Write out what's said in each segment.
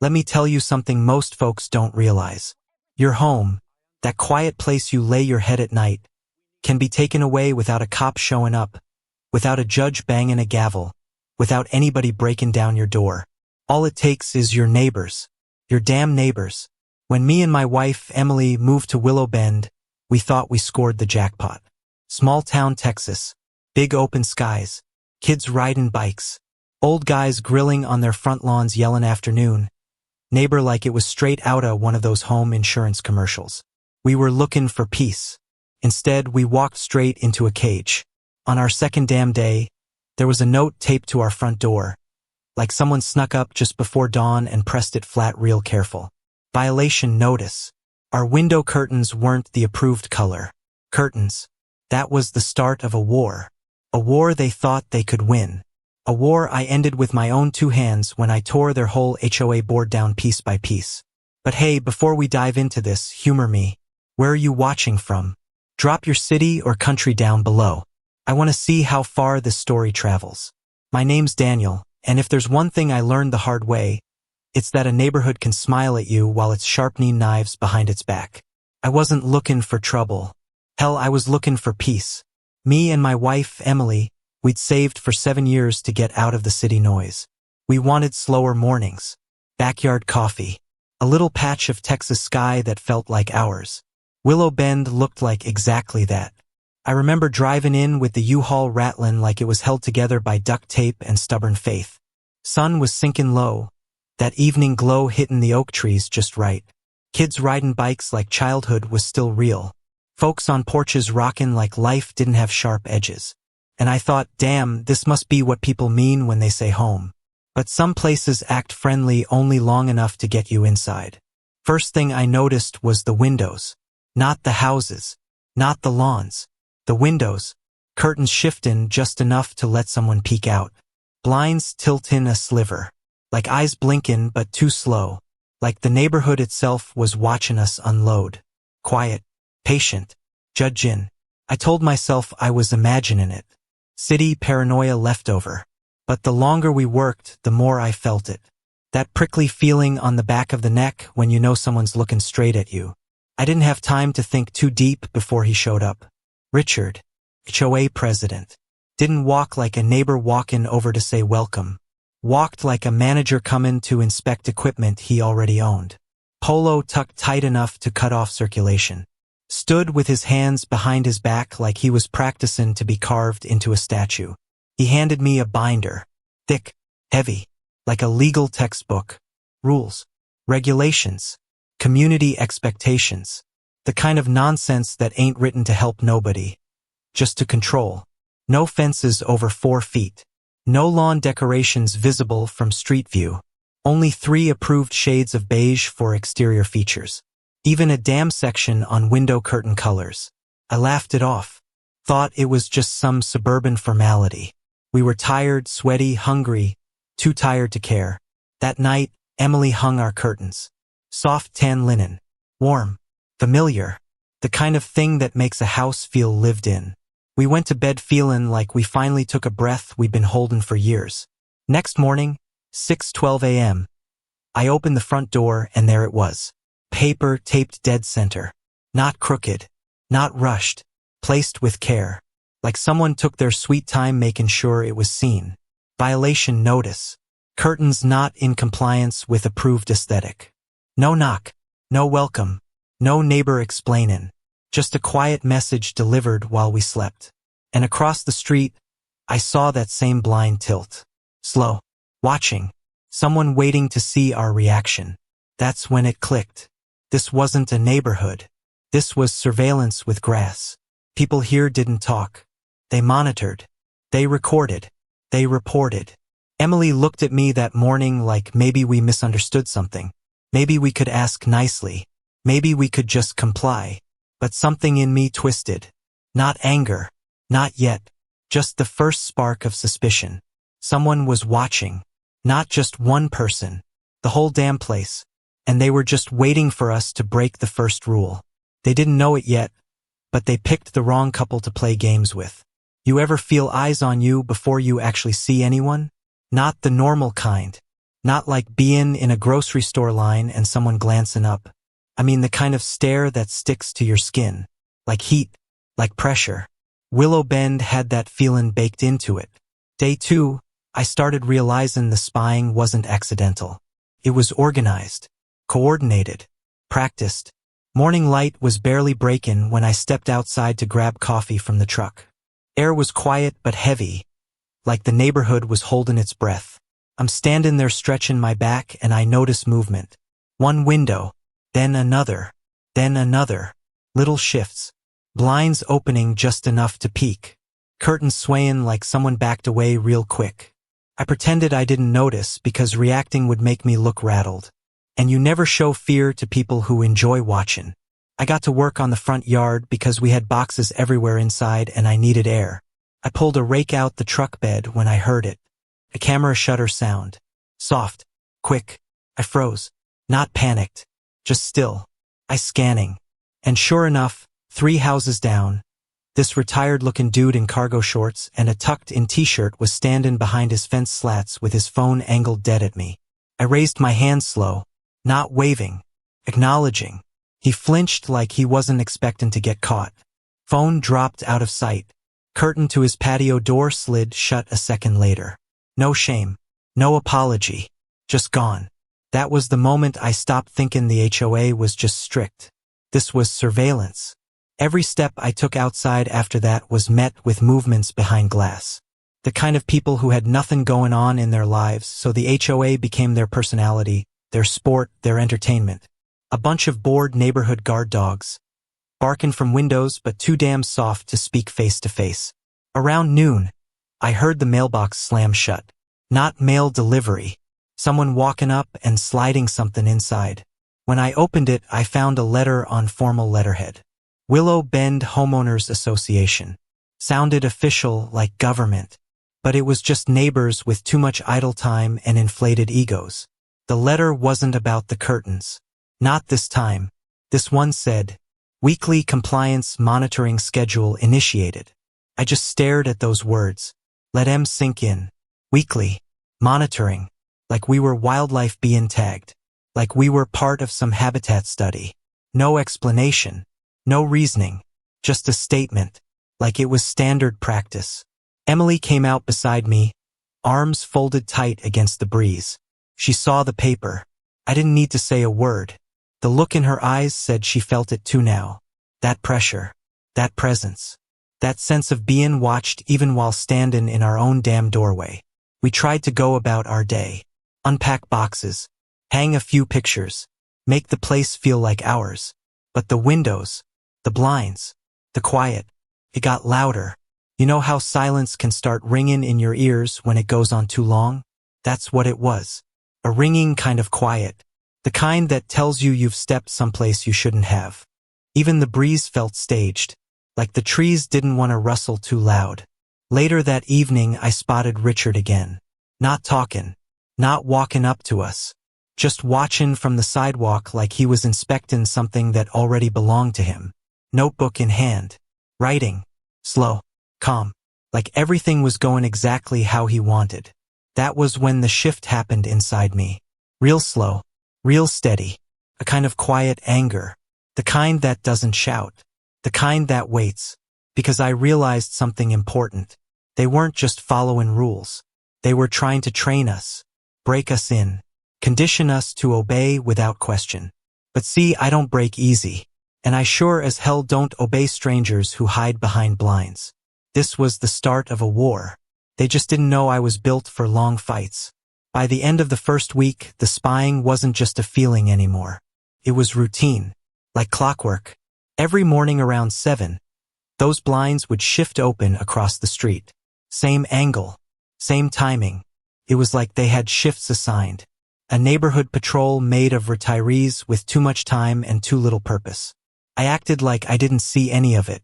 Let me tell you something most folks don't realize. Your home, that quiet place you lay your head at night, can be taken away without a cop showing up, without a judge banging a gavel, without anybody breaking down your door. All it takes is your neighbors, your damn neighbors. When me and my wife, Emily, moved to Willow Bend, we thought we scored the jackpot. Small town Texas, big open skies, kids riding bikes, old guys grilling on their front lawns yelling afternoon, neighbor like it was straight outta one of those home insurance commercials. We were looking for peace. Instead, we walked straight into a cage. On our second damn day, there was a note taped to our front door, like someone snuck up just before dawn and pressed it flat real careful. Violation notice. Our window curtains weren't the approved color. Curtains. That was the start of a war. A war they thought they could win. A war I ended with my own 2 hands when I tore their whole HOA board down piece by piece. But hey, before we dive into this, humor me. Where are you watching from? Drop your city or country down below. I want to see how far this story travels. My name's Daniel, and if there's one thing I learned the hard way, it's that a neighborhood can smile at you while it's sharpening knives behind its back. I wasn't looking for trouble. Hell, I was looking for peace. Me and my wife, Emily, we'd saved for 7 years to get out of the city noise. We wanted slower mornings, backyard coffee, a little patch of Texas sky that felt like ours. Willow Bend looked like exactly that. I remember driving in with the U-Haul rattling like it was held together by duct tape and stubborn faith. Sun was sinking low, that evening glow hitting the oak trees just right. Kids riding bikes like childhood was still real. Folks on porches rocking like life didn't have sharp edges. And I thought, damn, this must be what people mean when they say home. But some places act friendly only long enough to get you inside. First thing I noticed was the windows. Not the houses. Not the lawns. The windows. Curtains shifting just enough to let someone peek out. Blinds tilting a sliver. Like eyes blinking but too slow. Like the neighborhood itself was watching us unload. Quiet. Patient. Judging. I told myself I was imagining it. City paranoia leftover. But the longer we worked, the more I felt it. That prickly feeling on the back of the neck when you know someone's looking straight at you. I didn't have time to think too deep before he showed up. Richard, HOA president, didn't walk like a neighbor walking over to say welcome. Walked like a manager coming to inspect equipment he already owned. Polo tucked tight enough to cut off circulation. Stood with his hands behind his back like he was practicing to be carved into a statue. He handed me a binder. Thick, heavy, like a legal textbook. Rules, regulations, community expectations. The kind of nonsense that ain't written to help nobody. Just to control. No fences over 4 feet. No lawn decorations visible from street view. Only 3 approved shades of beige for exterior features. Even a damn section on window curtain colors. I laughed it off. Thought it was just some suburban formality. We were tired, sweaty, hungry, too tired to care. That night, Emily hung our curtains. Soft tan linen. Warm. Familiar. The kind of thing that makes a house feel lived in. We went to bed feeling like we finally took a breath we'd been holding for years. Next morning, 6:12 a.m., I opened the front door and there it was. Paper taped dead center. Not crooked. Not rushed. Placed with care. Like someone took their sweet time making sure it was seen. Violation notice. Curtains not in compliance with approved aesthetic. No knock. No welcome. No neighbor explaining. Just a quiet message delivered while we slept. And across the street, I saw that same blind tilt. Slow. Watching. Someone waiting to see our reaction. That's when it clicked. This wasn't a neighborhood. This was surveillance with grass. People here didn't talk. They monitored. They recorded. They reported. Emily looked at me that morning like maybe we misunderstood something. Maybe we could ask nicely. Maybe we could just comply. But something in me twisted. Not anger. Not yet. Just the first spark of suspicion. Someone was watching. Not just one person. The whole damn place. And they were just waiting for us to break the first rule. They didn't know it yet, but they picked the wrong couple to play games with. You ever feel eyes on you before you actually see anyone? Not the normal kind. Not like being in a grocery store line and someone glancing up. I mean the kind of stare that sticks to your skin. Like heat, like pressure. Willow Bend had that feeling baked into it. Day 2, I started realizing the spying wasn't accidental. It was organized, coordinated, practiced. Morning light was barely breaking when I stepped outside to grab coffee from the truck. Air was quiet but heavy, like the neighborhood was holding its breath. I'm standing there stretching my back and I notice movement. One window, then another, little shifts. Blinds opening just enough to peek. Curtains swaying like someone backed away real quick. I pretended I didn't notice because reacting would make me look rattled. And you never show fear to people who enjoy watching. I got to work on the front yard because we had boxes everywhere inside and I needed air. I pulled a rake out the truck bed when I heard it. A camera shutter sound. Soft. Quick. I froze. Not panicked. Just still. I scanning. And sure enough, 3 houses down, this retired-looking dude in cargo shorts and a tucked-in t-shirt was standing behind his fence slats with his phone angled dead at me. I raised my hand slow, not waving, acknowledging. He flinched like he wasn't expecting to get caught. Phone dropped out of sight. Curtain to his patio door slid shut a second later. No shame, no apology, just gone. That was the moment I stopped thinking the HOA was just strict. This was surveillance. Every step I took outside after that was met with movements behind glass. The kind of people who had nothing going on in their lives, so the HOA became their personality, their sport, their entertainment. A bunch of bored neighborhood guard dogs, barking from windows but too damn soft to speak face to face. Around noon, I heard the mailbox slam shut. Not mail delivery. Someone walking up and sliding something inside. When I opened it, I found a letter on formal letterhead. Willow Bend Homeowners Association. Sounded official like government. But it was just neighbors with too much idle time and inflated egos. The letter wasn't about the curtains. Not this time. This one said, Weekly Compliance Monitoring Schedule Initiated. I just stared at those words. Let them sink in. Weekly. Monitoring. Like we were wildlife being tagged. Like we were part of some habitat study. No explanation. No reasoning. Just a statement. Like it was standard practice. Emily came out beside me, arms folded tight against the breeze. She saw the paper. I didn't need to say a word. The look in her eyes said she felt it too now. That pressure. That presence. That sense of being watched even while standing in our own damn doorway. We tried to go about our day. Unpack boxes. Hang a few pictures. Make the place feel like ours. But the windows, the blinds, the quiet, it got louder. You know how silence can start ringing in your ears when it goes on too long? That's what it was. A ringing kind of quiet. The kind that tells you you've stepped someplace you shouldn't have. Even the breeze felt staged. Like the trees didn't want to rustle too loud. Later that evening I spotted Richard again. Not talking. Not walking up to us. Just watching from the sidewalk like he was inspecting something that already belonged to him. Notebook in hand. Writing. Slow. Calm. Like everything was going exactly how he wanted. That was when the shift happened inside me. Real slow. Real steady. A kind of quiet anger. The kind that doesn't shout. The kind that waits. Because I realized something important. They weren't just following rules. They were trying to train us. Break us in. Condition us to obey without question. But see, I don't break easy. And I sure as hell don't obey strangers who hide behind blinds. This was the start of a war. They just didn't know I was built for long fights. By the end of the first week, the spying wasn't just a feeling anymore. It was routine. Like clockwork. Every morning around 7, those blinds would shift open across the street. Same angle. Same timing. It was like they had shifts assigned. A neighborhood patrol made of retirees with too much time and too little purpose. I acted like I didn't see any of it.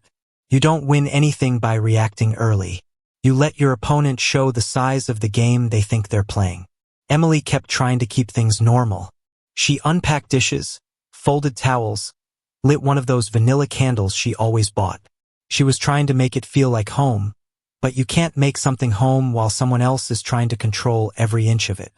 You don't win anything by reacting early. You let your opponent show the size of the game they think they're playing. Emily kept trying to keep things normal. She unpacked dishes, folded towels, lit one of those vanilla candles she always bought. She was trying to make it feel like home, but you can't make something home while someone else is trying to control every inch of it.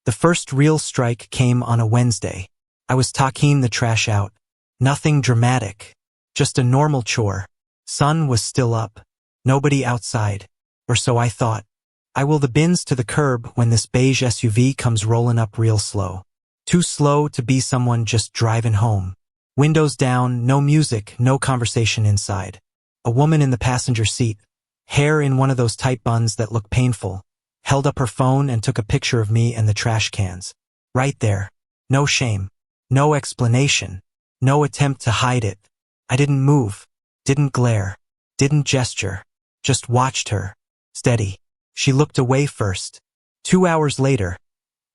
The first real strike came on a Wednesday. I was taking the trash out. Nothing dramatic. Just a normal chore. Sun was still up. Nobody outside. Or so I thought. I will the bins to the curb when this beige SUV comes rolling up real slow. Too slow to be someone just driving home. Windows down, no music, no conversation inside. A woman in the passenger seat, hair in one of those tight buns that look painful, held up her phone and took a picture of me and the trash cans. Right there. No shame. No explanation. No attempt to hide it. I didn't move. Didn't glare. Didn't gesture. Just watched her. Steady. She looked away first. 2 hours later,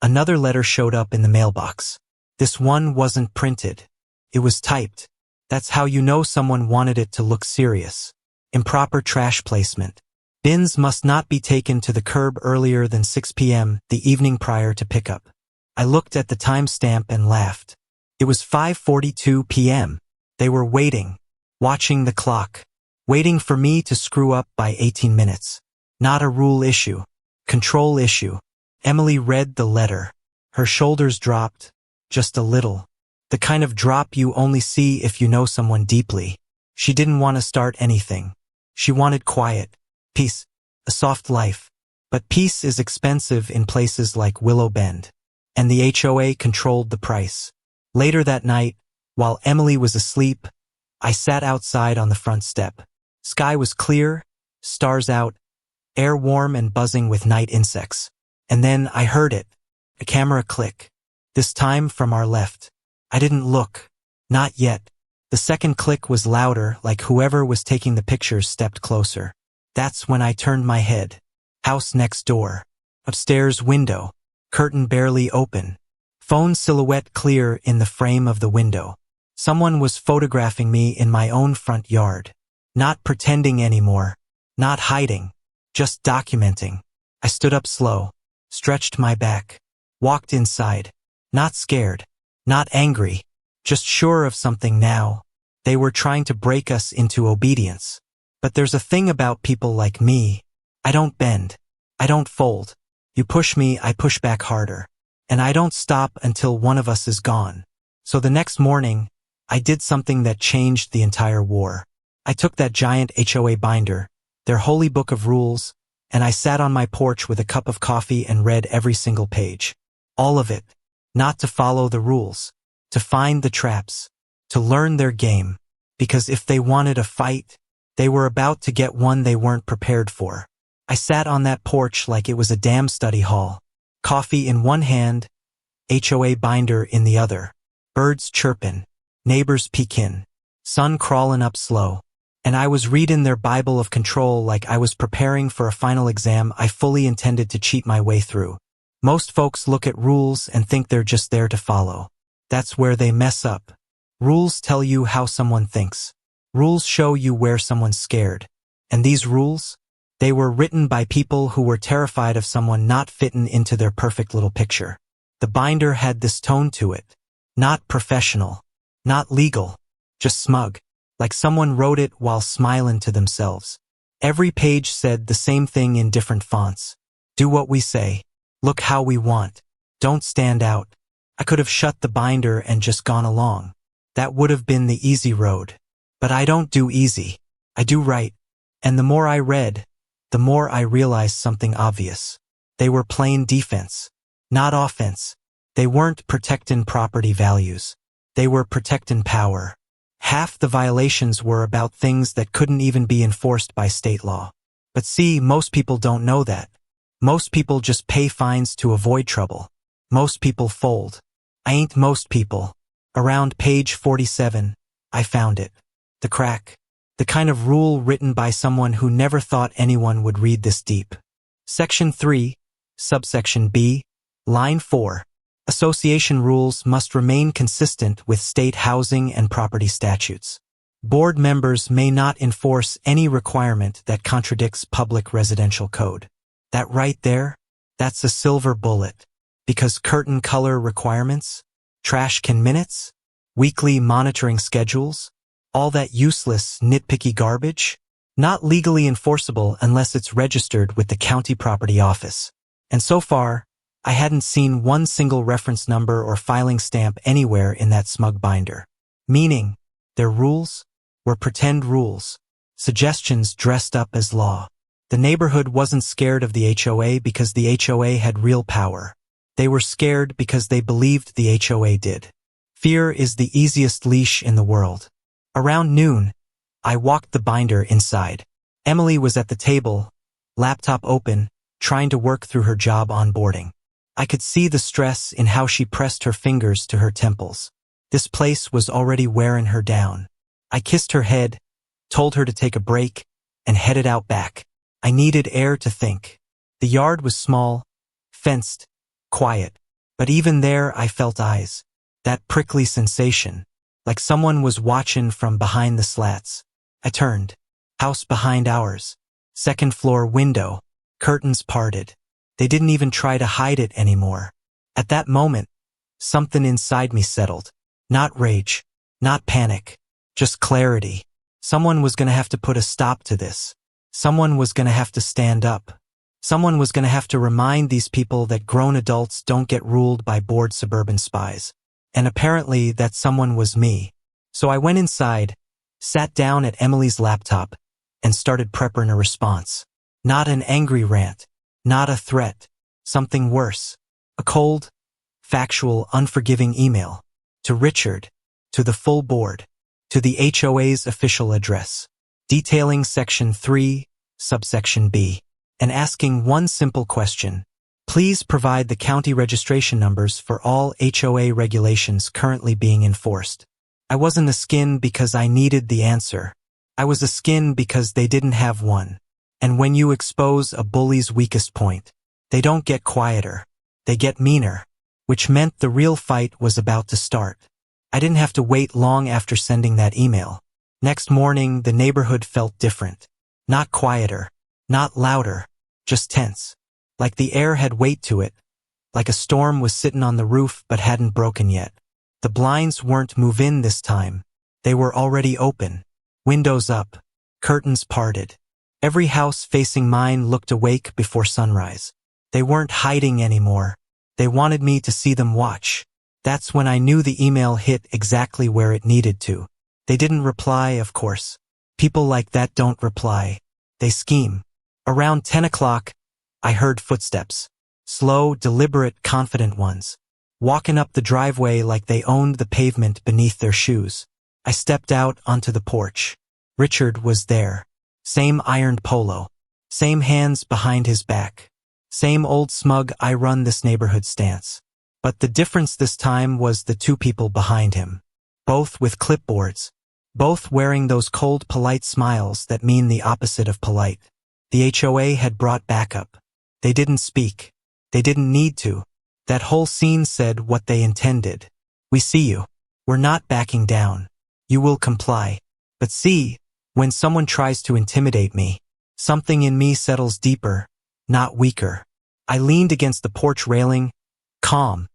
another letter showed up in the mailbox. This one wasn't printed. It was typed. That's how you know someone wanted it to look serious. Improper trash placement. Bins must not be taken to the curb earlier than 6 p.m. the evening prior to pickup. I looked at the timestamp and laughed. It was 5:42 p.m. They were waiting, watching the clock, waiting for me to screw up by 18 minutes. Not a rule issue. Control issue. Emily read the letter. Her shoulders dropped, just a little. The kind of drop you only see if you know someone deeply. She didn't want to start anything. She wanted quiet, peace, a soft life. But peace is expensive in places like Willow Bend. And the HOA controlled the price. Later that night, while Emily was asleep, I sat outside on the front step. Sky was clear, stars out, air warm and buzzing with night insects. And then I heard it, a camera click. This time from our left. I didn't look. Not yet. The second click was louder, like whoever was taking the pictures stepped closer. That's when I turned my head. House next door. Upstairs window. Curtain barely open. Phone silhouette clear in the frame of the window. Someone was photographing me in my own front yard. Not pretending anymore. Not hiding. Just documenting. I stood up slow. Stretched my back. Walked inside. Not scared. Not angry. Just sure of something now. They were trying to break us into obedience. But there's a thing about people like me. I don't bend. I don't fold. You push me, I push back harder. And I don't stop until one of us is gone. So the next morning, I did something that changed the entire war. I took that giant HOA binder, their holy book of rules, and I sat on my porch with a cup of coffee and read every single page. All of it. Not to follow the rules. To find the traps. To learn their game. Because if they wanted a fight, they were about to get one they weren't prepared for. I sat on that porch like it was a damn study hall. Coffee in one hand, HOA binder in the other. Birds chirpin', neighbors peekin', sun crawlin' up slow. And I was readin' their Bible of control like I was preparing for a final exam I fully intended to cheat my way through. Most folks look at rules and think they're just there to follow. That's where they mess up. Rules tell you how someone thinks. Rules show you where someone's scared. And these rules? They were written by people who were terrified of someone not fitting into their perfect little picture. The binder had this tone to it. Not professional. Not legal. Just smug. Like someone wrote it while smiling to themselves. Every page said the same thing in different fonts. Do what we say. Look how we want. Don't stand out. I could have shut the binder and just gone along. That would have been the easy road. But I don't do easy. I do right. And the more I read, the more I realized something obvious. They were playing defense, not offense. They weren't protecting property values. They were protecting power. Half the violations were about things that couldn't even be enforced by state law. But see, most people don't know that. Most people just pay fines to avoid trouble. Most people fold. I ain't most people. Around page 47, I found it. The crack. The kind of rule written by someone who never thought anyone would read this deep. Section 3, subsection B, line 4. Association rules must remain consistent with state housing and property statutes. Board members may not enforce any requirement that contradicts public residential code. That right there, that's a silver bullet. Because curtain color requirements, trash can minutes, weekly monitoring schedules, all that useless, nitpicky garbage, not legally enforceable unless it's registered with the county property office. And so far, I hadn't seen one single reference number or filing stamp anywhere in that smug binder. Meaning, their rules were pretend rules, suggestions dressed up as law. The neighborhood wasn't scared of the HOA because the HOA had real power. They were scared because they believed the HOA did. Fear is the easiest leash in the world. Around noon, I walked the binder inside. Emily was at the table, laptop open, trying to work through her job onboarding. I could see the stress in how she pressed her fingers to her temples. This place was already wearing her down. I kissed her head, told her to take a break, and headed out back. I needed air to think. The yard was small, fenced, quiet, but even there I felt eyes. That prickly sensation, like someone was watching from behind the slats. I turned. House behind ours. Second floor window. Curtains parted. They didn't even try to hide it anymore. At that moment, something inside me settled. Not rage, not panic, just clarity. Someone was going to have to put a stop to this. Someone was going to have to stand up. Someone was going to have to remind these people that grown adults don't get ruled by bored suburban spies. And apparently that someone was me. So I went inside, sat down at Emily's laptop, and started preparing a response. Not an angry rant, not a threat, something worse. A cold, factual, unforgiving email. To Richard, to the full board, to the HOA's official address, detailing Section 3, subsection B, and asking one simple question. Please provide the county registration numbers for all HOA regulations currently being enforced. I wasn't a skin because I needed the answer. I was a skin because they didn't have one. And when you expose a bully's weakest point, they don't get quieter, they get meaner, which meant the real fight was about to start. I didn't have to wait long after sending that email. Next morning, the neighborhood felt different. Not quieter, not louder, just tense. Like the air had weight to it, like a storm was sitting on the roof but hadn't broken yet. The blinds weren't move-in this time. They were already open. Windows up, curtains parted. Every house facing mine looked awake before sunrise. They weren't hiding anymore. They wanted me to see them watch. That's when I knew the email hit exactly where it needed to. They didn't reply, of course. People like that don't reply. They scheme. Around 10 o'clock, I heard footsteps. Slow, deliberate, confident ones. Walking up the driveway like they owned the pavement beneath their shoes. I stepped out onto the porch. Richard was there. Same ironed polo. Same hands behind his back. Same old smug I run this neighborhood stance. But the difference this time was the two people behind him. Both with clipboards. Both wearing those cold, polite smiles that mean the opposite of polite. The HOA had brought backup. They didn't speak. They didn't need to. That whole scene said what they intended. We see you. We're not backing down. You will comply. But see, when someone tries to intimidate me, something in me settles deeper, not weaker. I leaned against the porch railing, calm.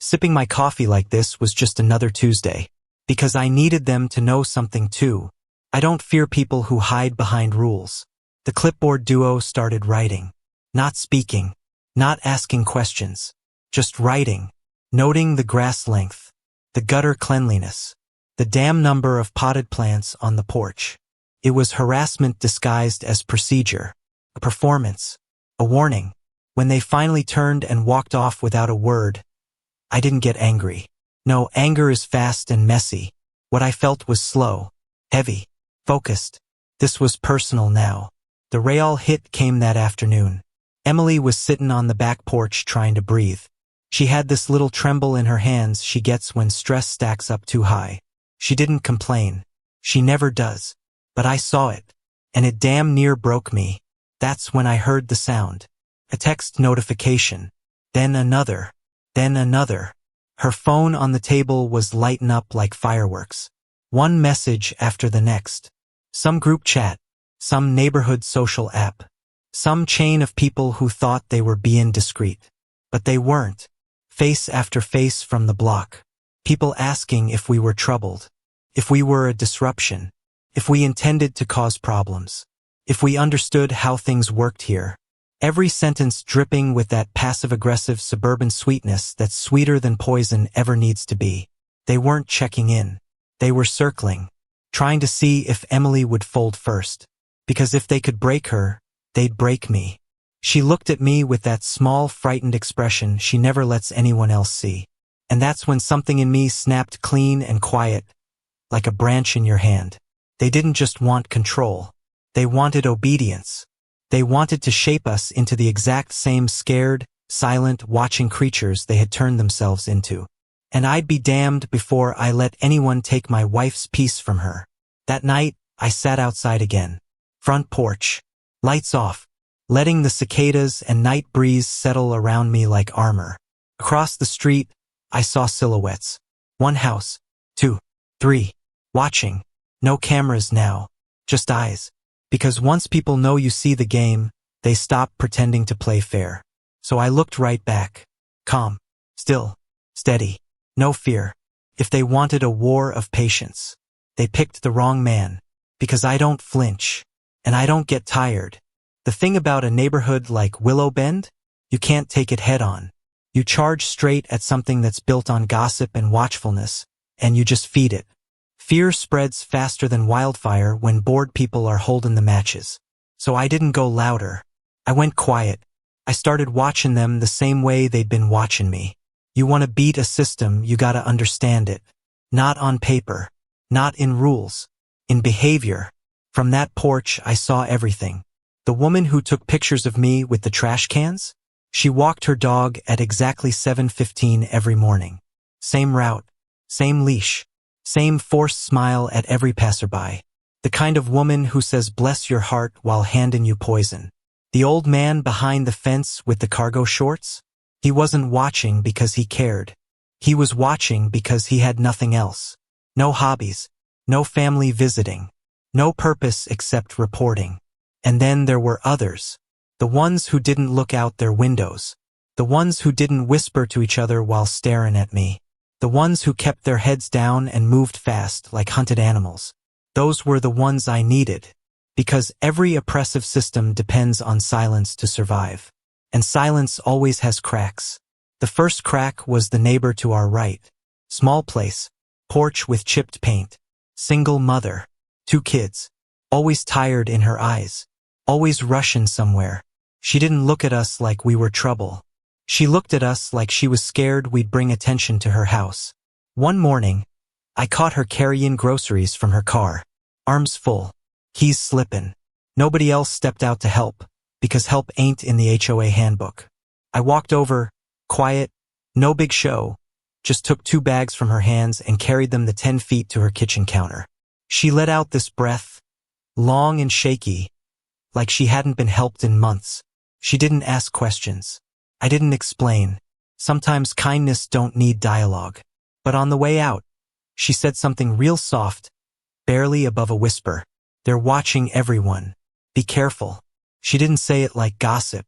Sipping my coffee like this was just another Tuesday. Because I needed them to know something too. I don't fear people who hide behind rules. The clipboard duo started writing. Not speaking. Not asking questions. Just writing. Noting the grass length. The gutter cleanliness. The damn number of potted plants on the porch. It was harassment disguised as procedure. A performance. A warning. When they finally turned and walked off without a word, I didn't get angry. No, anger is fast and messy. What I felt was slow, heavy, focused. This was personal now. The real hit came that afternoon. Emily was sitting on the back porch trying to breathe. She had this little tremble in her hands she gets when stress stacks up too high. She didn't complain. She never does. But I saw it. And it damn near broke me. That's when I heard the sound. A text notification. Then another. Then another. Her phone on the table was lighting up like fireworks. One message after the next. Some group chat. Some neighborhood social app. Some chain of people who thought they were being discreet. But they weren't. Face after face from the block. People asking if we were troubled. If we were a disruption. If we intended to cause problems. If we understood how things worked here. Every sentence dripping with that passive-aggressive suburban sweetness that's sweeter than poison ever needs to be. They weren't checking in. They were circling, trying to see if Emily would fold first. Because if they could break her, they'd break me. She looked at me with that small, frightened expression she never lets anyone else see. And that's when something in me snapped clean and quiet, like a branch in your hand. They didn't just want control. They wanted obedience. They wanted to shape us into the exact same scared, silent, watching creatures they had turned themselves into. And I'd be damned before I let anyone take my wife's peace from her. That night, I sat outside again. Front porch. Lights off, letting the cicadas and night breeze settle around me like armor. Across the street, I saw silhouettes. One house, two, three. Watching. No cameras now. Just eyes. Because once people know you see the game, they stop pretending to play fair. So I looked right back. Calm. Still. Steady. No fear. If they wanted a war of patience, they picked the wrong man. Because I don't flinch. And I don't get tired. The thing about a neighborhood like Willow Bend? You can't take it head on. You charge straight at something that's built on gossip and watchfulness, and you just feed it. Fear spreads faster than wildfire when bored people are holding the matches. So I didn't go louder. I went quiet. I started watching them the same way they'd been watching me. You want to beat a system, you gotta understand it. Not on paper. Not in rules. In behavior. From that porch, I saw everything. The woman who took pictures of me with the trash cans? She walked her dog at exactly 7:15 every morning. Same route. Same leash. Same forced smile at every passerby. The kind of woman who says bless your heart while handing you poison. The old man behind the fence with the cargo shorts? He wasn't watching because he cared. He was watching because he had nothing else. No hobbies. No family visiting. No purpose except reporting. And then there were others. The ones who didn't look out their windows. The ones who didn't whisper to each other while staring at me. The ones who kept their heads down and moved fast like hunted animals. Those were the ones I needed. Because every oppressive system depends on silence to survive. And silence always has cracks. The first crack was the neighbor to our right. Small place. Porch with chipped paint. Single mother. 2 kids. Always tired in her eyes. Always rushing somewhere. She didn't look at us like we were trouble. She looked at us like she was scared we'd bring attention to her house. One morning, I caught her carrying groceries from her car. Arms full. Keys slipping. Nobody else stepped out to help, because help ain't in the HOA handbook. I walked over, quiet, no big show, just took 2 bags from her hands and carried them the 10 feet to her kitchen counter. She let out this breath, long and shaky, like she hadn't been helped in months. She didn't ask questions. I didn't explain. Sometimes kindness don't need dialogue. But on the way out, she said something real soft, barely above a whisper. They're watching everyone. Be careful. She didn't say it like gossip.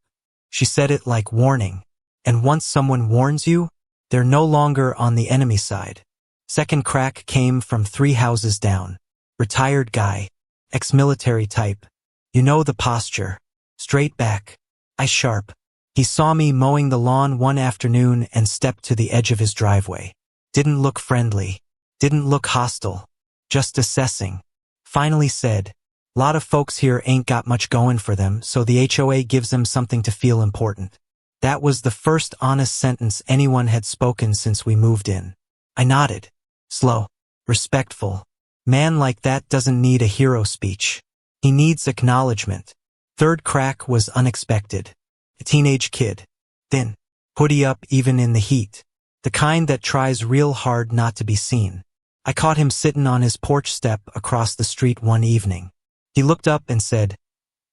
She said it like warning. And once someone warns you, they're no longer on the enemy side. Second crack came from 3 houses down. Retired guy. Ex-military type. You know the posture. Straight back. Eyes sharp. He saw me mowing the lawn one afternoon and stepped to the edge of his driveway. Didn't look friendly. Didn't look hostile. Just assessing. Finally said, "Lot of folks here ain't got much going for them, so the HOA gives them something to feel important." That was the first honest sentence anyone had spoken since we moved in. I nodded. Slow. Respectful. Man like that doesn't need a hero speech. He needs acknowledgement. Third crack was unexpected. A teenage kid. Thin. Hoodie up even in the heat. The kind that tries real hard not to be seen. I caught him sitting on his porch step across the street one evening. He looked up and said,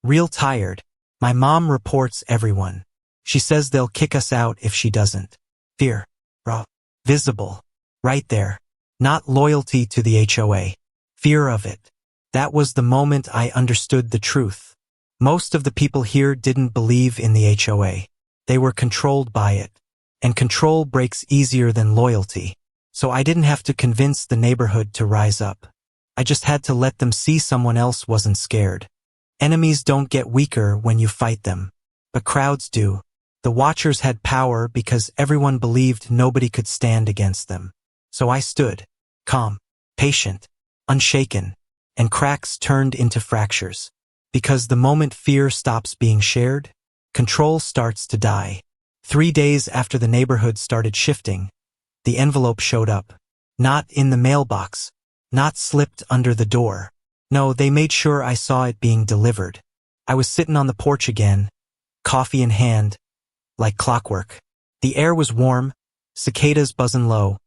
"Real tired. My mom reports everyone. She says they'll kick us out if she doesn't." Fear. Raw. Visible. Right there. Not loyalty to the HOA. Fear of it. That was the moment I understood the truth. Most of the people here didn't believe in the HOA. They were controlled by it. And control breaks easier than loyalty. So I didn't have to convince the neighborhood to rise up. I just had to let them see someone else wasn't scared. Enemies don't get weaker when you fight them. but crowds do. The watchers had power because everyone believed nobody could stand against them. So I stood, calm, patient, unshaken, and cracks turned into fractures. Because the moment fear stops being shared, control starts to die. 3 days after the neighborhood started shifting, the envelope showed up. Not in the mailbox, not slipped under the door. No, they made sure I saw it being delivered. I was sitting on the porch again, coffee in hand, like clockwork. The air was warm, cicadas buzzing low,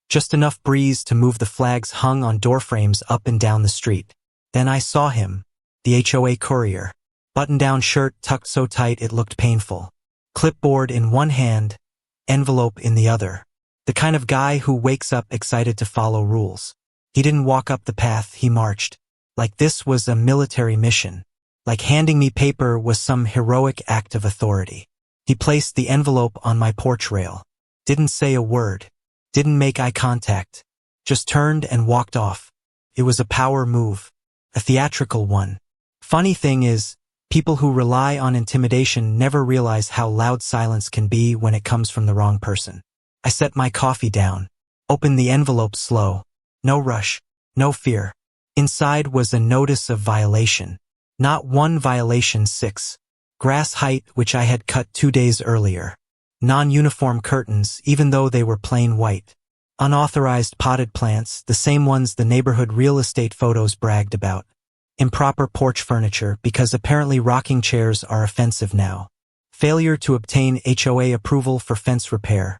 just enough breeze to move the flags hung on doorframes up and down the street. Then I saw him, the HOA courier. Button-down shirt tucked so tight it looked painful. Clipboard in one hand, envelope in the other. The kind of guy who wakes up excited to follow rules. He didn't walk up the path, he marched. Like this was a military mission. Like handing me paper was some heroic act of authority. He placed the envelope on my porch rail. Didn't say a word. Didn't make eye contact. Just turned and walked off. It was a power move. A theatrical one. Funny thing is, people who rely on intimidation never realize how loud silence can be when it comes from the wrong person. I set my coffee down. Opened the envelope slow. No rush. No fear. Inside was a notice of violation. Not one violation, 6. Grass height, which I had cut 2 days earlier. Non-uniform curtains, even though they were plain white. Unauthorized potted plants, the same ones the neighborhood real estate photos bragged about. Improper porch furniture, because apparently rocking chairs are offensive now. Failure to obtain HOA approval for fence repair.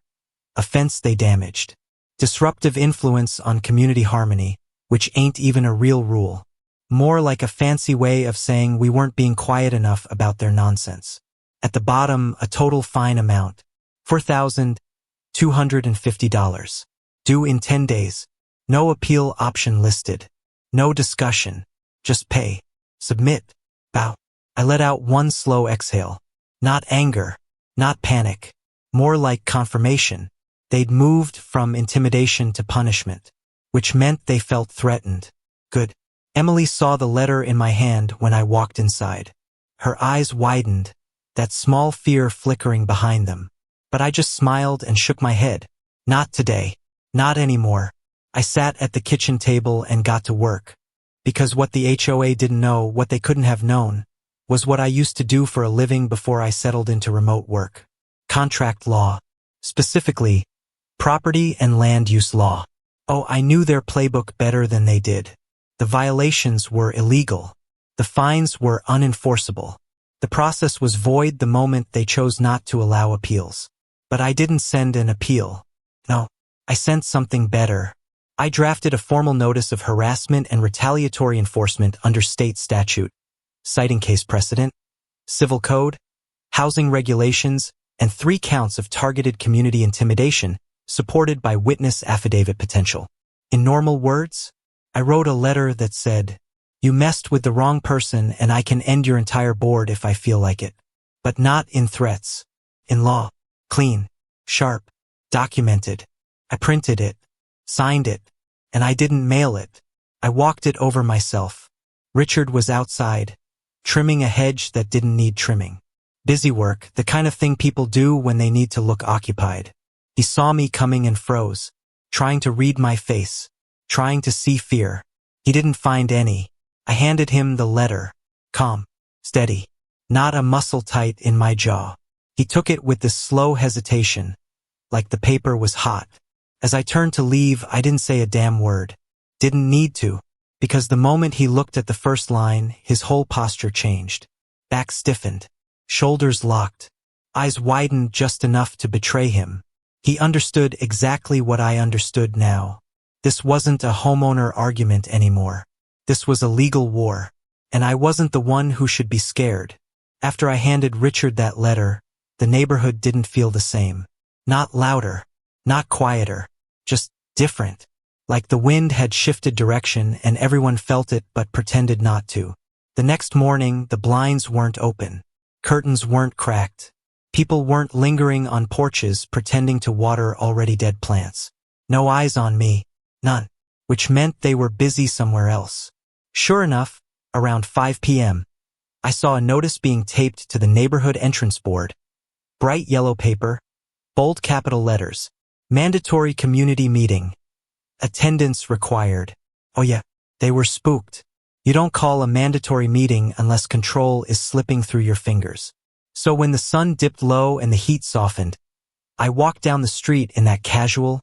A fence they damaged. Disruptive influence on community harmony, which ain't even a real rule. More like a fancy way of saying we weren't being quiet enough about their nonsense. At the bottom, a total fine amount. $4,250. Due in 10 days. No appeal option listed. No discussion. Just pay. Submit. Bow. I let out one slow exhale. Not anger. Not panic. More like confirmation. They'd moved from intimidation to punishment. Which meant they felt threatened. Good. Emily saw the letter in my hand when I walked inside. Her eyes widened, that small fear flickering behind them. But I just smiled and shook my head. Not today. Not anymore. I sat at the kitchen table and got to work. Because what the HOA didn't know, what they couldn't have known, was what I used to do for a living before I settled into remote work. Contract law. Specifically, property and land use law. Oh, I knew their playbook better than they did. The violations were illegal. The fines were unenforceable. The process was void the moment they chose not to allow appeals. But I didn't send an appeal. No, I sent something better. I drafted a formal notice of harassment and retaliatory enforcement under state statute, citing case precedent, civil code, housing regulations, and 3 counts of targeted community intimidation, supported by witness affidavit potential. In normal words, I wrote a letter that said, "You messed with the wrong person and I can end your entire board if I feel like it." But not in threats. In law. Clean. Sharp. Documented. I printed it. Signed it. And I didn't mail it. I walked it over myself. Richard was outside, trimming a hedge that didn't need trimming. Busy work, the kind of thing people do when they need to look occupied. He saw me coming and froze, trying to read my face, trying to see fear. He didn't find any. I handed him the letter. Calm. Steady. Not a muscle tight in my jaw. He took it with this slow hesitation, like the paper was hot. As I turned to leave, I didn't say a damn word. Didn't need to, because the moment he looked at the first line, his whole posture changed. Back stiffened. Shoulders locked. Eyes widened just enough to betray him. He understood exactly what I understood now. This wasn't a homeowner argument anymore. This was a legal war. And I wasn't the one who should be scared. After I handed Richard that letter, the neighborhood didn't feel the same. Not louder. Not quieter. Just different. Like the wind had shifted direction and everyone felt it but pretended not to. The next morning, the blinds weren't open. Curtains weren't cracked. People weren't lingering on porches pretending to water already dead plants. No eyes on me. None. Which meant they were busy somewhere else. Sure enough, around 5 p.m., I saw a notice being taped to the neighborhood entrance board. Bright yellow paper, bold capital letters. Mandatory community meeting. Attendance required. Oh yeah, they were spooked. You don't call a mandatory meeting unless control is slipping through your fingers. So when the sun dipped low and the heat softened, I walked down the street in that casual,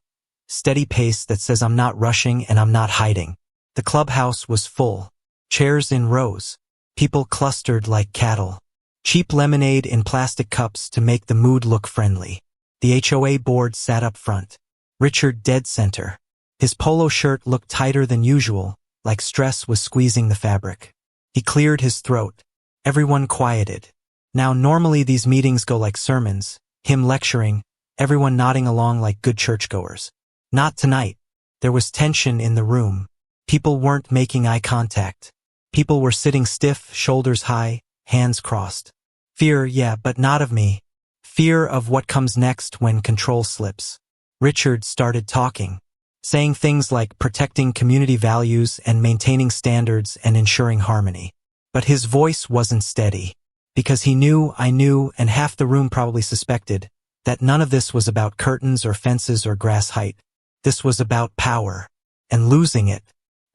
steady pace that says I'm not rushing and I'm not hiding. The clubhouse was full. Chairs in rows. People clustered like cattle. Cheap lemonade in plastic cups to make the mood look friendly. The HOA board sat up front. Richard dead center. His polo shirt looked tighter than usual, like stress was squeezing the fabric. He cleared his throat. Everyone quieted. Now normally these meetings go like sermons, him lecturing, everyone nodding along like good churchgoers. Not tonight. There was tension in the room. People weren't making eye contact. People were sitting stiff, shoulders high, hands crossed. Fear, yeah, but not of me. Fear of what comes next when control slips. Richard started talking, saying things like protecting community values and maintaining standards and ensuring harmony. But his voice wasn't steady, because he knew, I knew, and half the room probably suspected, that none of this was about curtains or fences or grass height. This was about power, and losing it.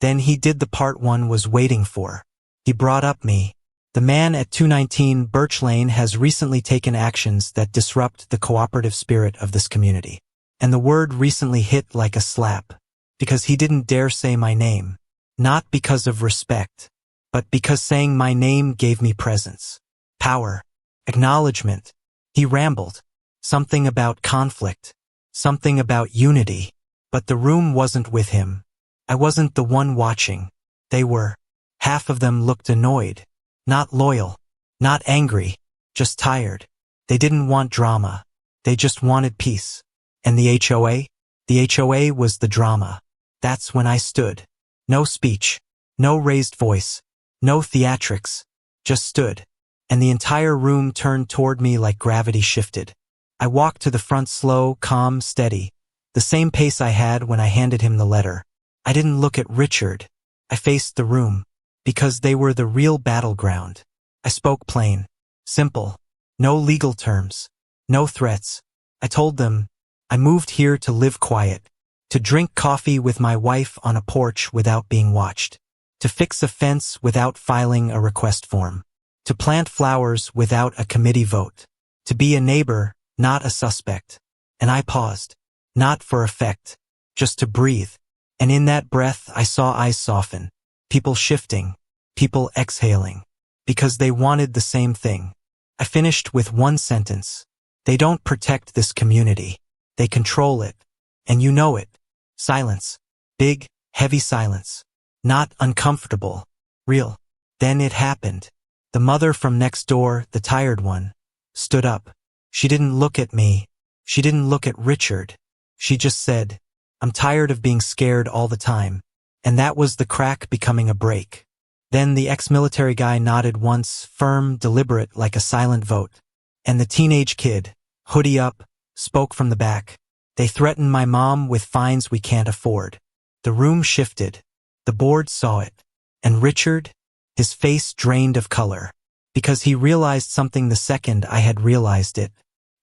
Then he did the part one was waiting for. He brought up me. The man at 219 Birch Lane has recently taken actions that disrupt the cooperative spirit of this community. And the word recently hit like a slap, because he didn't dare say my name. Not because of respect, but because saying my name gave me presence, power, acknowledgement. He rambled. Something about conflict, something about unity. But the room wasn't with him. I wasn't the one watching. They were. Half of them looked annoyed. Not loyal. Not angry. Just tired. They didn't want drama. They just wanted peace. And the HOA? The HOA was the drama. That's when I stood. No speech. No raised voice. No theatrics. Just stood. And the entire room turned toward me like gravity shifted. I walked to the front slow, calm, steady. The same pace I had when I handed him the letter. I didn't look at Richard. I faced the room. Because they were the real battleground. I spoke plain. Simple. No legal terms. No threats. I told them, I moved here to live quiet. To drink coffee with my wife on a porch without being watched. To fix a fence without filing a request form. To plant flowers without a committee vote. To be a neighbor, not a suspect. And I paused. Not for effect. Just to breathe. And in that breath I saw eyes soften. People shifting. People exhaling. Because they wanted the same thing. I finished with one sentence. They don't protect this community. They control it. And you know it. Silence. Big, heavy silence. Not uncomfortable. Real. Then it happened. The mother from next door, the tired one, stood up. She didn't look at me. She didn't look at Richard. She just said, I'm tired of being scared all the time. And that was the crack becoming a break. Then the ex-military guy nodded once, firm, deliberate, like a silent vote. And the teenage kid, hoodie up, spoke from the back. They threatened my mom with fines we can't afford. The room shifted. The board saw it. And Richard, his face drained of color. Because he realized something the second I had realized it.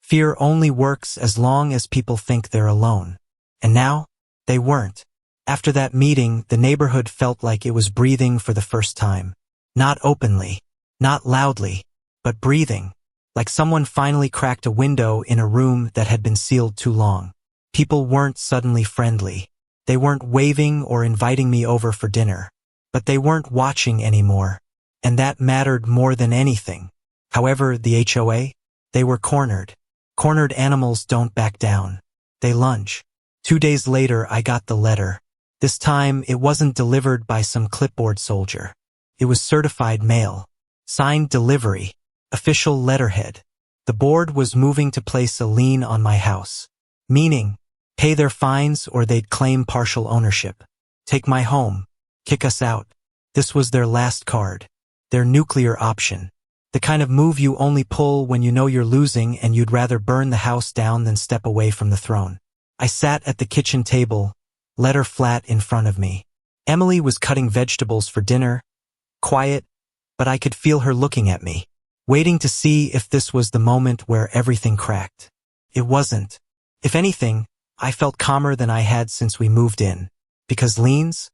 Fear only works as long as people think they're alone. And now, they weren't. After that meeting, the neighborhood felt like it was breathing for the first time. Not openly, not loudly, but breathing. Like someone finally cracked a window in a room that had been sealed too long. People weren't suddenly friendly. They weren't waving or inviting me over for dinner. But they weren't watching anymore. And that mattered more than anything. However, the HOA? They were cornered. Cornered animals don't back down. They lunge. 2 days later, I got the letter. This time, it wasn't delivered by some clipboard soldier. It was certified mail. Signed delivery. Official letterhead. The board was moving to place a lien on my house. Meaning, pay their fines or they'd claim partial ownership. Take my home. Kick us out. This was their last card. Their nuclear option. The kind of move you only pull when you know you're losing and you'd rather burn the house down than step away from the throne. I sat at the kitchen table, letter flat in front of me. Emily was cutting vegetables for dinner. Quiet, but I could feel her looking at me, waiting to see if this was the moment where everything cracked. It wasn't. If anything, I felt calmer than I had since we moved in. Because liens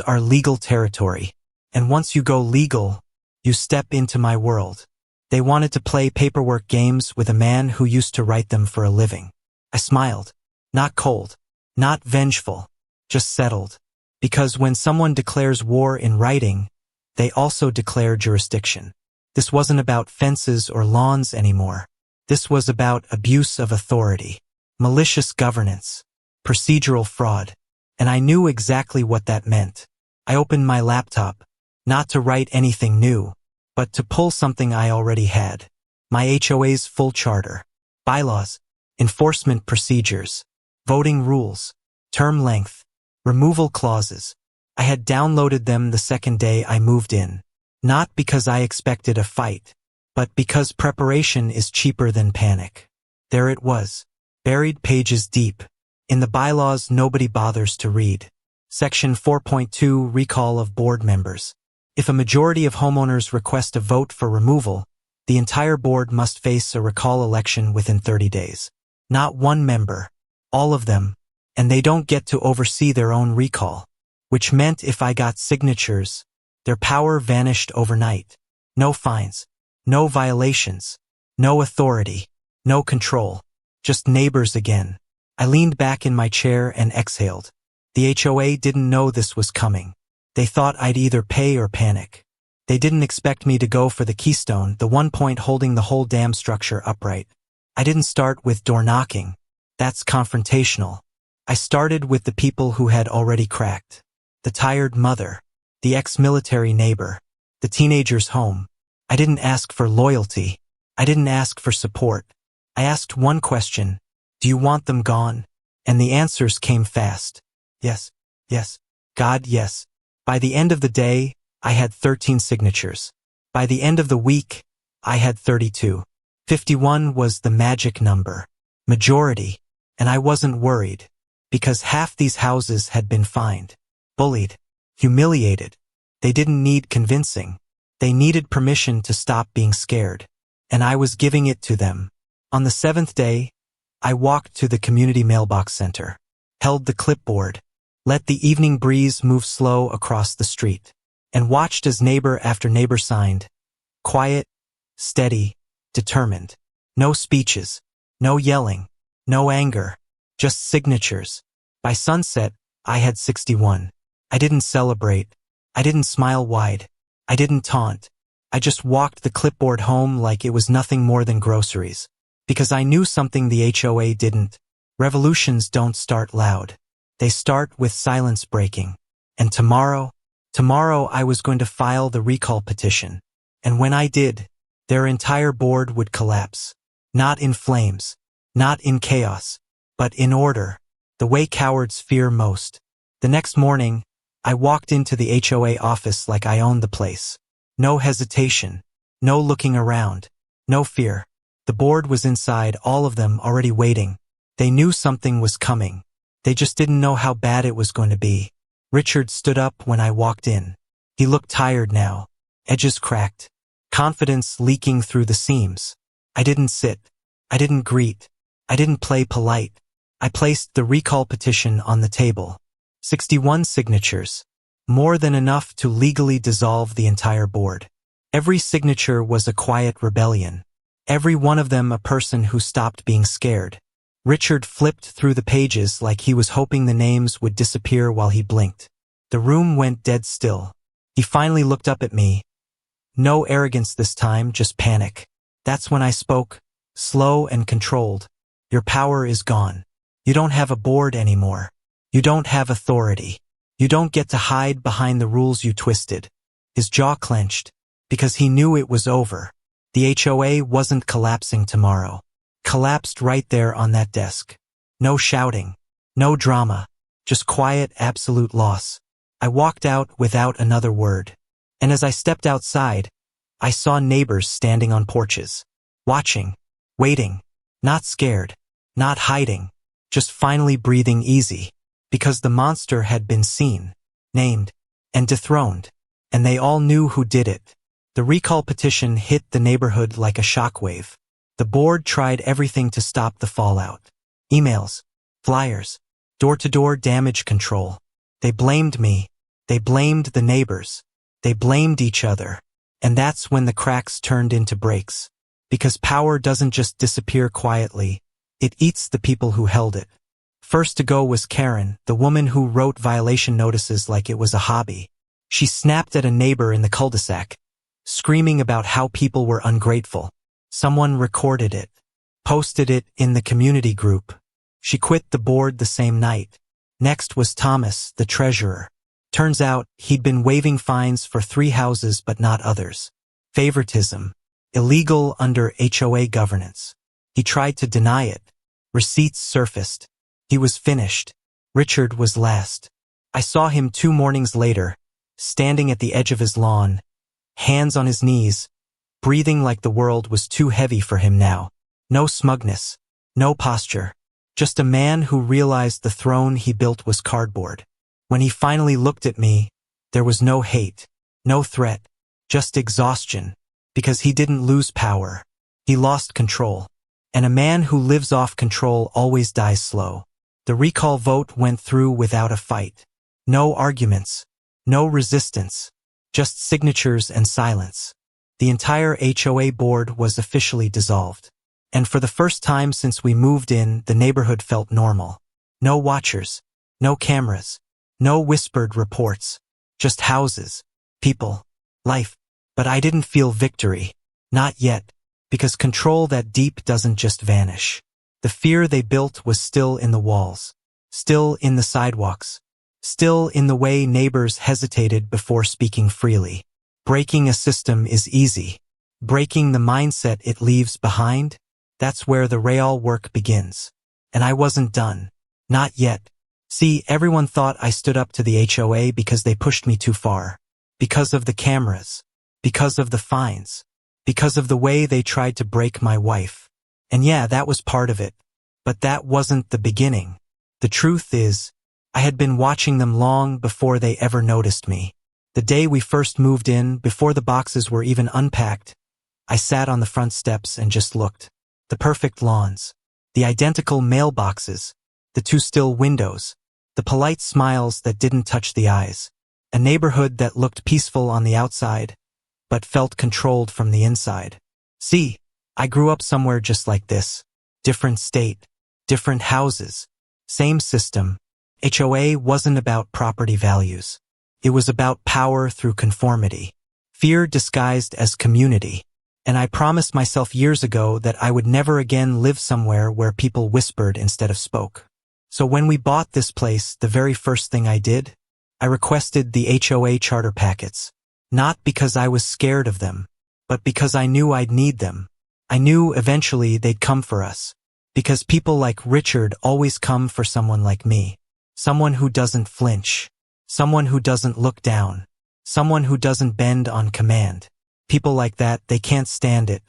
are legal territory. And once you go legal, you step into my world. They wanted to play paperwork games with a man who used to write them for a living. I smiled. Not cold. Not vengeful. Just settled. Because when someone declares war in writing, they also declare jurisdiction. This wasn't about fences or lawns anymore. This was about abuse of authority, malicious governance, procedural fraud. And I knew exactly what that meant. I opened my laptop, not to write anything new, but to pull something I already had. My HOA's full charter, bylaws, enforcement procedures, voting rules, term length, removal clauses. I had downloaded them the second day I moved in. Not because I expected a fight, but because preparation is cheaper than panic. There it was, buried pages deep. In the bylaws nobody bothers to read. Section 4.2 Recall of Board Members. If a majority of homeowners request a vote for removal, the entire board must face a recall election within 30 days. Not one member, all of them, and they don't get to oversee their own recall, which meant if I got signatures, their power vanished overnight. No fines, no violations, no authority, no control, just neighbors again. I leaned back in my chair and exhaled. The HOA didn't know this was coming. They thought I'd either pay or panic. They didn't expect me to go for the keystone, the one point holding the whole damn structure upright. I didn't start with door knocking. That's confrontational. I started with the people who had already cracked. The tired mother, the ex-military neighbor, the teenager's home. I didn't ask for loyalty. I didn't ask for support. I asked one question. Do you want them gone? And the answers came fast. Yes, yes, God, yes. By the end of the day, I had 13 signatures. By the end of the week, I had 32. 51 was the magic number. Majority. And I wasn't worried. Because half these houses had been fined, bullied, humiliated. They didn't need convincing. They needed permission to stop being scared. And I was giving it to them. On the 7th day, I walked to the community mailbox center, held the clipboard, let the evening breeze move slow across the street, and watched as neighbor after neighbor signed. Quiet, steady, determined. No speeches, no yelling, no anger, just signatures. By sunset, I had 61. I didn't celebrate. I didn't smile wide. I didn't taunt. I just walked the clipboard home like it was nothing more than groceries. Because I knew something the HOA didn't. Revolutions don't start loud. They start with silence breaking. And tomorrow I was going to file the recall petition. And when I did, their entire board would collapse. Not in flames, not in chaos, but in order, the way cowards fear most. The next morning, I walked into the HOA office like I owned the place. No hesitation, no looking around, no fear. The board was inside, all of them already waiting. They knew something was coming. They just didn't know how bad it was going to be. Richard stood up when I walked in. He looked tired now, edges cracked, confidence leaking through the seams. I didn't sit. I didn't greet. I didn't play polite. I placed the recall petition on the table. 61 signatures. More than enough to legally dissolve the entire board. Every signature was a quiet rebellion. Every one of them a person who stopped being scared. Richard flipped through the pages like he was hoping the names would disappear while he blinked. The room went dead still. He finally looked up at me. No arrogance this time, just panic. That's when I spoke, slow and controlled. Your power is gone. You don't have a board anymore. You don't have authority. You don't get to hide behind the rules you twisted. His jaw clenched, because he knew it was over. The HOA wasn't collapsing tomorrow. Collapsed right there on that desk. No shouting. No drama. Just quiet, absolute loss. I walked out without another word. And as I stepped outside, I saw neighbors standing on porches. Watching. Waiting. Not scared. Not hiding. Just finally breathing easy. Because the monster had been seen, named, and dethroned. And they all knew who did it. The recall petition hit the neighborhood like a shockwave. The board tried everything to stop the fallout. Emails, flyers, door-to-door damage control. They blamed me. They blamed the neighbors. They blamed each other. And that's when the cracks turned into breaks. Because power doesn't just disappear quietly. It eats the people who held it. First to go was Karen, the woman who wrote violation notices like it was a hobby. She snapped at a neighbor in the cul-de-sac, screaming about how people were ungrateful. Someone recorded it, posted it in the community group. She quit the board the same night. Next was Thomas, the treasurer. Turns out, he'd been waiving fines for 3 houses but not others. Favoritism. Illegal under HOA governance. He tried to deny it. Receipts surfaced. He was finished. Richard was last. I saw him 2 mornings later, standing at the edge of his lawn, hands on his knees, breathing like the world was too heavy for him now. No smugness. No posture. Just a man who realized the throne he built was cardboard. When he finally looked at me, there was no hate, no threat, just exhaustion, because he didn't lose power. He lost control. And a man who lives off control always dies slow. The recall vote went through without a fight. No arguments. No resistance. Just signatures and silence. The entire HOA board was officially dissolved. And for the first time since we moved in, the neighborhood felt normal. No watchers. No cameras. No whispered reports. Just houses. People. Life. But I didn't feel victory. Not yet. Because control that deep doesn't just vanish. The fear they built was still in the walls. Still in the sidewalks. Still in the way neighbors hesitated before speaking freely. Breaking a system is easy. Breaking the mindset it leaves behind, that's where the real work begins. And I wasn't done. Not yet. See, everyone thought I stood up to the HOA because they pushed me too far. Because of the cameras. Because of the fines. Because of the way they tried to break my wife. And yeah, that was part of it. But that wasn't the beginning. The truth is, I had been watching them long before they ever noticed me. The day we first moved in, before the boxes were even unpacked, I sat on the front steps and just looked. The perfect lawns. The identical mailboxes. The 2 still windows. The polite smiles that didn't touch the eyes. A neighborhood that looked peaceful on the outside, but felt controlled from the inside. See, I grew up somewhere just like this. Different state. Different houses. Same system. HOA wasn't about property values. It was about power through conformity. Fear disguised as community. And I promised myself years ago that I would never again live somewhere where people whispered instead of spoke. So when we bought this place, the very first thing I did, I requested the HOA charter packets. Not because I was scared of them, but because I knew I'd need them. I knew eventually they'd come for us. Because people like Richard always come for someone like me. Someone who doesn't flinch. Someone who doesn't look down. Someone who doesn't bend on command. People like that, they can't stand it.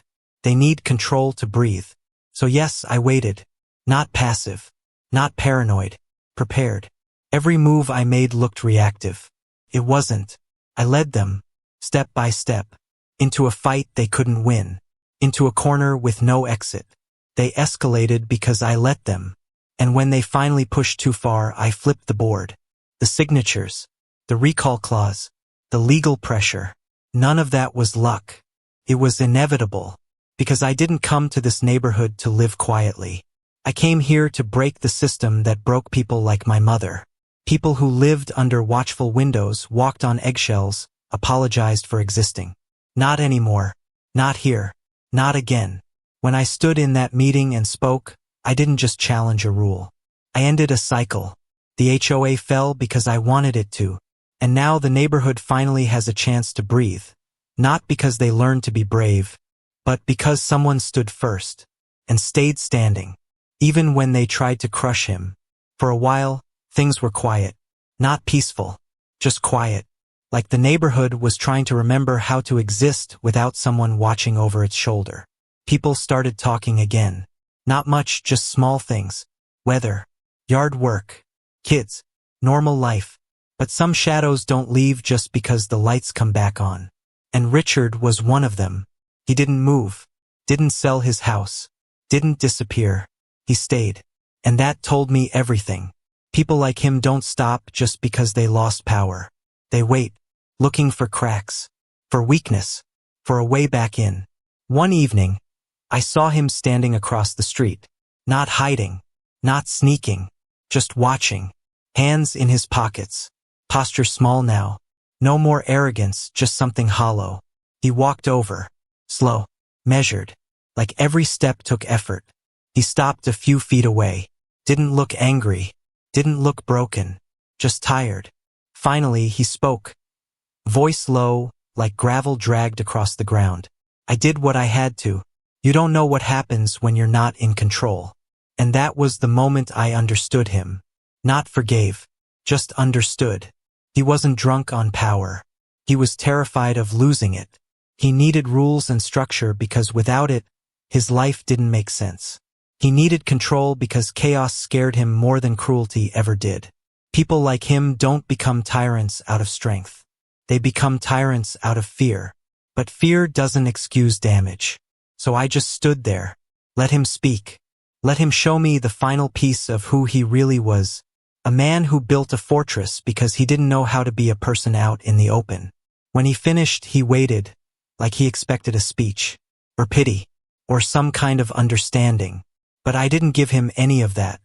They need control to breathe. So yes, I waited. Not passive. Not paranoid. Prepared. Every move I made looked reactive. It wasn't. I led them, step by step, into a fight they couldn't win. Into a corner with no exit. They escalated because I let them. And when they finally pushed too far, I flipped the board. The signatures. The recall clause. The legal pressure. None of that was luck. It was inevitable. Because I didn't come to this neighborhood to live quietly. I came here to break the system that broke people like my mother. People who lived under watchful windows, walked on eggshells, apologized for existing. Not anymore. Not here. Not again. When I stood in that meeting and spoke, I didn't just challenge a rule. I ended a cycle. The HOA fell because I wanted it to. And now the neighborhood finally has a chance to breathe. Not because they learned to be brave, but because someone stood first and stayed standing. Even when they tried to crush him. For a while, things were quiet. Not peaceful. Just quiet. Like the neighborhood was trying to remember how to exist without someone watching over its shoulder. People started talking again. Not much, just small things. Weather. Yard work. Kids. Normal life. But some shadows don't leave just because the lights come back on. And Richard was one of them. He didn't move, didn't sell his house, didn't disappear. He stayed. And that told me everything. People like him don't stop just because they lost power. They wait, looking for cracks, for weakness, for a way back in. One evening, I saw him standing across the street, not hiding, not sneaking, just watching, hands in his pockets, posture small now, no more arrogance, just something hollow. He walked over, slow, measured, like every step took effort. He stopped a few feet away, didn't look angry, didn't look broken, just tired. Finally, he spoke, voice low, like gravel dragged across the ground. I did what I had to. You don't know what happens when you're not in control. And that was the moment I understood him. Not forgave, just understood. He wasn't drunk on power. He was terrified of losing it. He needed rules and structure because without it, his life didn't make sense. He needed control because chaos scared him more than cruelty ever did. People like him don't become tyrants out of strength. They become tyrants out of fear. But fear doesn't excuse damage. So I just stood there. Let him speak. Let him show me the final piece of who he really was. A man who built a fortress because he didn't know how to be a person out in the open. When he finished, he waited, like he expected a speech, or pity, or some kind of understanding. But I didn't give him any of that.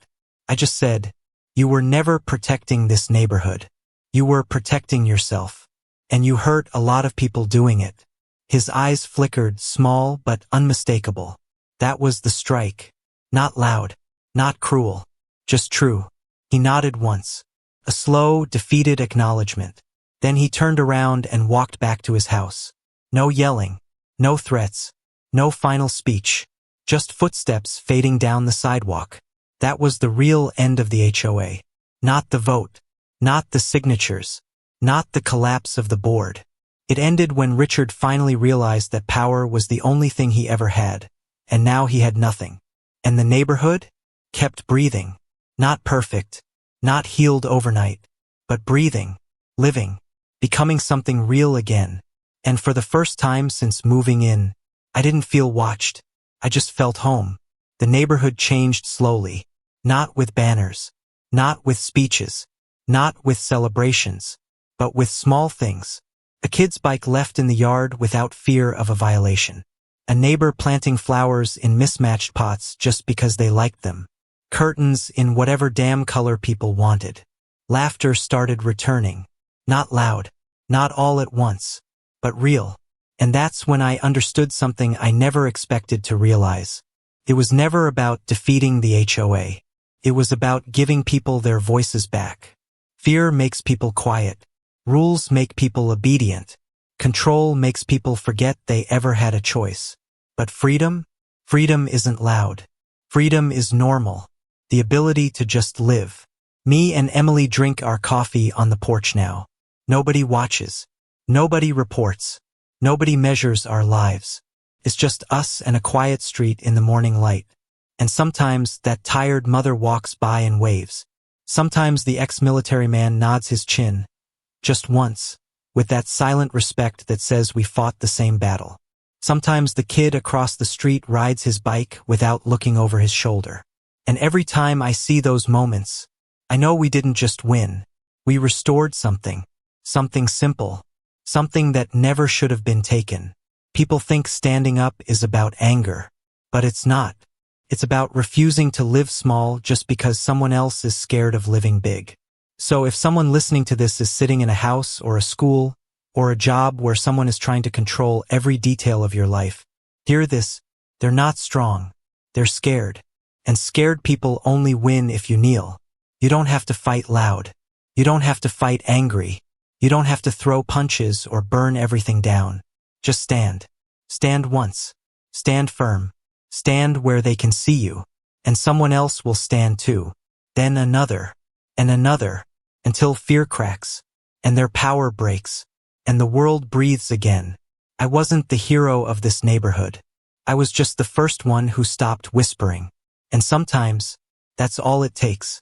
I just said, you were never protecting this neighborhood. You were protecting yourself. And you hurt a lot of people doing it. His eyes flickered, small but unmistakable. That was the strike. Not loud, not cruel, just true. He nodded once. A slow, defeated acknowledgement. Then he turned around and walked back to his house. No yelling, no threats, no final speech. Just footsteps fading down the sidewalk. That was the real end of the HOA. Not the vote. Not the signatures. Not the collapse of the board. It ended when Richard finally realized that power was the only thing he ever had. And now he had nothing. And the neighborhood kept breathing. Not perfect. Not healed overnight. But breathing. Living. Becoming something real again. And for the first time since moving in, I didn't feel watched. I just felt home. The neighborhood changed slowly. Not with banners. Not with speeches. Not with celebrations. But with small things. A kid's bike left in the yard without fear of a violation. A neighbor planting flowers in mismatched pots just because they liked them. Curtains in whatever damn color people wanted. Laughter started returning. Not loud. Not all at once. But real. And that's when I understood something I never expected to realize. It was never about defeating the HOA. It was about giving people their voices back. Fear makes people quiet. Rules make people obedient. Control makes people forget they ever had a choice. But freedom? Freedom isn't loud. Freedom is normal. The ability to just live. Me and Emily drink our coffee on the porch now. Nobody watches. Nobody reports. Nobody measures our lives. It's just us and a quiet street in the morning light. And sometimes that tired mother walks by and waves. Sometimes the ex-military man nods his chin. Just once, with that silent respect that says we fought the same battle. Sometimes the kid across the street rides his bike without looking over his shoulder. And every time I see those moments, I know we didn't just win. We restored something. Something simple. Something that never should have been taken. People think standing up is about anger. But it's not. It's about refusing to live small just because someone else is scared of living big. So if someone listening to this is sitting in a house or a school or a job where someone is trying to control every detail of your life, hear this. They're not strong. They're scared. And scared people only win if you kneel. You don't have to fight loud. You don't have to fight angry. You don't have to throw punches or burn everything down. Just stand. Stand once. Stand firm. Stand where they can see you. And someone else will stand too. Then another. And another. Until fear cracks. And their power breaks. And the world breathes again. I wasn't the hero of this neighborhood. I was just the first one who stopped whispering. And sometimes, that's all it takes.